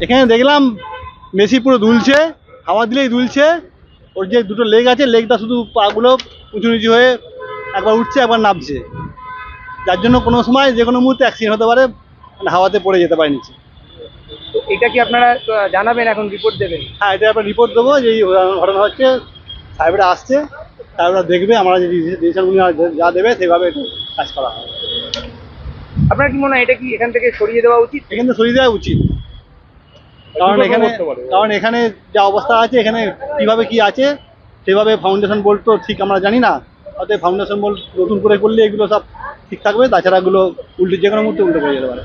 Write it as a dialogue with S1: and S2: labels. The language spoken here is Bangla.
S1: এখানে দেখলাম মেসি পুরো দুলছে, হাওয়া দিলেই দুলছে। ওর যে দুটো লেগ আছে, লেগটা শুধু পাগুলো উঁচু নিচু হয়ে একবার উঠছে একবার নামছে, যার জন্য কোনো সময় যে কোনো মুহূর্তে অ্যাক্সিডেন্ট হতে পারে, মানে হাওয়াতে পড়ে যেতে পারে নিচে।
S2: তো এটা কি আপনারা জানাবেন, এখন রিপোর্ট দেবেন?
S1: হ্যাঁ, এটা আমরা রিপোর্ট দেবো যে এই ঘটনা হচ্ছে, সাহেবরা আসছে, সাহেবরা দেখবে, আমরা যে ডিসিশনগুলি যা দেবে সেভাবে একটু কাজ করা হবে।
S2: আপনার কি মনে হয় এটা কি এখান থেকে সরিয়ে দেওয়া উচিত?
S1: এখান থেকে সরিয়ে দেওয়া উচিত, কারণ এখানে যা অবস্থা আছে, এখানে কিভাবে কি আছে সেভাবে ফাউন্ডেশন বোর্ড তো ঠিক আমরা জানি না। অতএব ফাউন্ডেশন বোর্ড নতুন করে করলে এগুলো সব ঠিক থাকবে, তাছাড়া এগুলো উল্টে যে কোনো মুহূর্তে উল্টে পড়ে যেতে পারে।